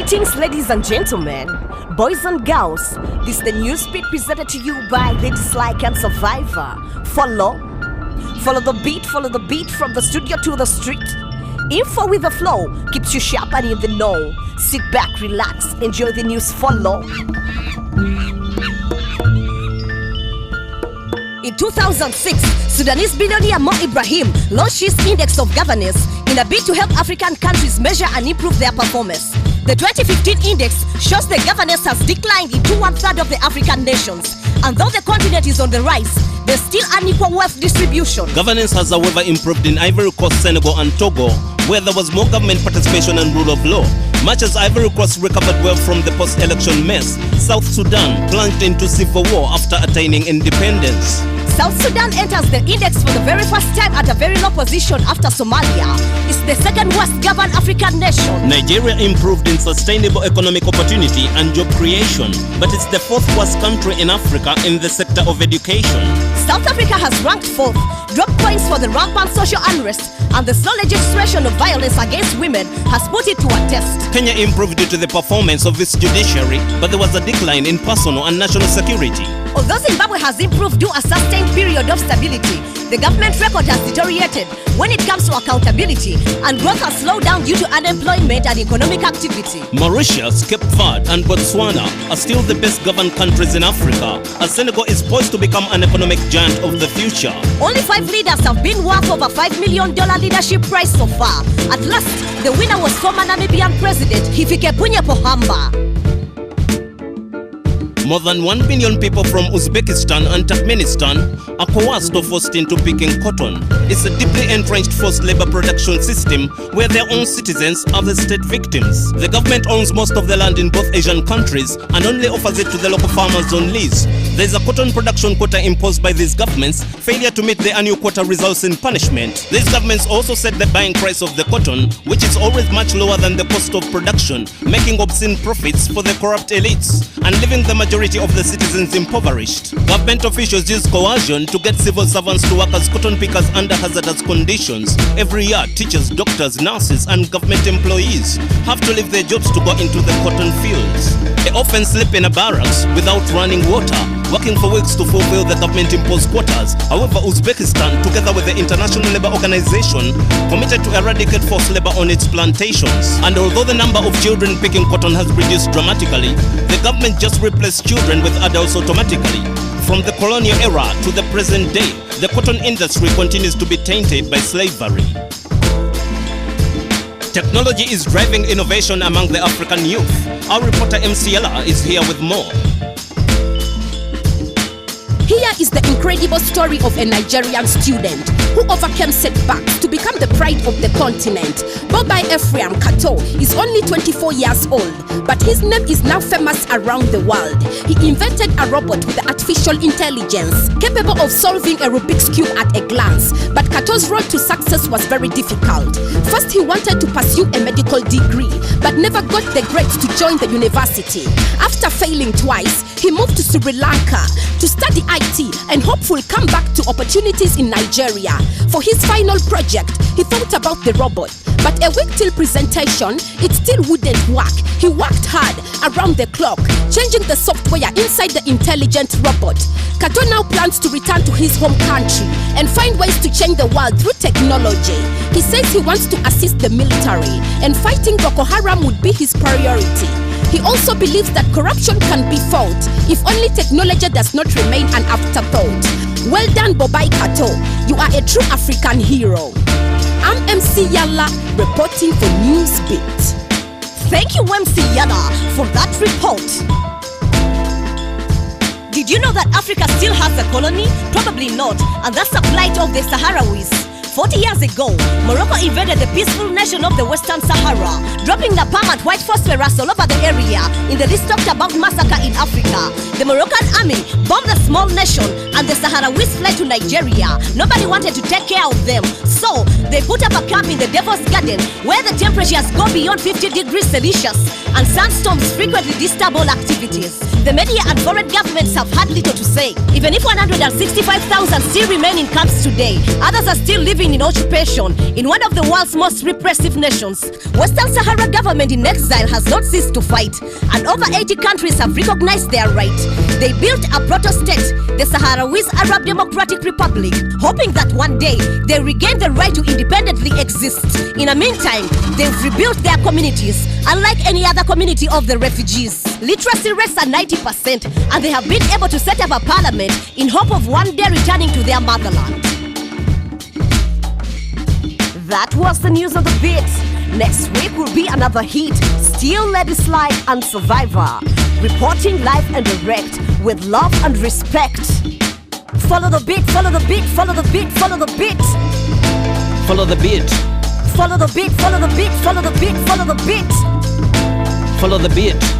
Greetings, ladies and gentlemen, boys and girls. This is the news beat presented to you by the Dislike and Survivor. Follow the beat from the studio to the street. Info with the flow keeps you sharp and in the know. Sit back, relax, enjoy the news. Follow. In 2006, Sudanese billionaire Mo Ibrahim launched his Index of Governance in a bid to help African countries measure and improve their performance. The 2015 index shows the governance has declined in 1/3 of the African nations. And though the continent is on the rise, there's still unequal wealth distribution. Governance has however improved in Ivory Coast, Senegal and Togo, where there was more government participation and rule of law. Much as Ivory Coast recovered well from the post-election mess, South Sudan plunged into civil war after attaining independence. South Sudan enters the index for the very first time at a very low position after Somalia. It's the second worst governed African nation. Nigeria improved in sustainable economic opportunity and job creation, but it's the fourth worst country in Africa in the sector of education. South Africa has ranked fourth, dropped points for the rampant social unrest, and the slow legislation of violence against women has put it to a test. Kenya improved due to the performance of its judiciary, but there was a decline in personal and national security. Although Zimbabwe has improved due a sustained period of stability, the government record has deteriorated when it comes to accountability, and growth has slowed down due to unemployment and economic activity. Mauritius, Cape Verde and Botswana are still the best governed countries in Africa, as Senegal is poised to become an economic giant of the future. Only 5 leaders have been worth over $5 million leadership prize so far. At last, the winner was former Namibian President Hifikepunye Pohamba. More than 1 billion people from Uzbekistan and Turkmenistan are coerced or forced into picking cotton. It's a deeply entrenched forced labor production system where their own citizens are the state victims. The government owns most of the land in both Asian countries and only offers it to the local farmers on lease. There's a cotton production quota imposed by these governments. Failure to meet the annual quota results in punishment. These governments also set the buying price of the cotton, which is always much lower than the cost of production, making obscene profits for the corrupt elites and leaving the majority of the citizens impoverished. Government officials use coercion to get civil servants to work as cotton pickers under hazardous conditions. Every year, teachers, doctors, nurses and government employees have to leave their jobs to go into the cotton fields. They often sleep in a barracks without running water, working for weeks to fulfill the government-imposed quotas. However, Uzbekistan, together with the International Labour Organization, committed to eradicate forced labor on its plantations. And although the number of children picking cotton has reduced dramatically, the government just replaced children with adults automatically. From the colonial era to the present day, the cotton industry continues to be tainted by slavery. Technology is driving innovation among the African youth. Our reporter MC Ella is here with more. Here is the incredible story of a Nigerian student who overcame setbacks to become the pride of the continent. Bobai Ephraim Kato is only 24 years old, but his name is now famous around the world. He invented a robot with artificial intelligence capable of solving a Rubik's Cube at a glance. But Kato's road to success was very difficult. First, he wanted to pursue a medical degree, but never got the grades to join the university. After failing twice, he moved to Sri Lanka to study IT and hopefully come back to opportunities in Nigeria. For his final project, he thought about the robot, but a week till presentation, it still wouldn't work. He worked hard around the clock, changing the software inside the intelligent robot. Kato now plans to return to his home country and find ways to change the world through technology. He says he wants to assist the military, and fighting Boko Haram would be his priority. He also believes that corruption can be fought if only technology does not remain an afterthought. Well done, Bobai Kato. You are a true African hero. I'm MC Yala, reporting for Newsbeat. Thank you, MC Yala, for that report. Did you know that Africa still has a colony? Probably not, and that's the plight of the Sahrawis. 40 years ago, Morocco invaded the peaceful nation of the Western Sahara, dropping the palm and white phosphorus all over the area in the least talked about massacre in Africa. The Moroccan army bombed the small nation and the Sahrawis fled to Nigeria. Nobody wanted to take care of them, so they put up a camp in the Devil's Garden where the temperatures go beyond 50 degrees Celsius and sandstorms frequently disturb all activities. The media and foreign governments have had little to say. Even if 165,000 still remain in camps today, others are still living in occupation in one of the world's most repressive nations. Western Sahara government in exile has not ceased to fight, and over 80 countries have recognized their right. They built a proto-state, the Sahrawi Arab Democratic Republic, hoping that one day they regain the right to independently exist. In the meantime, they've rebuilt their communities, unlike any other community of the refugees. Literacy rates are 90%, and they have been able to set up a parliament in hope of one day returning to their motherland. That was the news of the beat. Next week will be another hit, Still Ladies Life and Survivor, reporting live and direct with love and respect. Follow the beat, follow the beat, follow the beat, follow the beat. Follow the beat. Follow the beat, follow the beat, follow the beat, follow the beat. Follow the beat.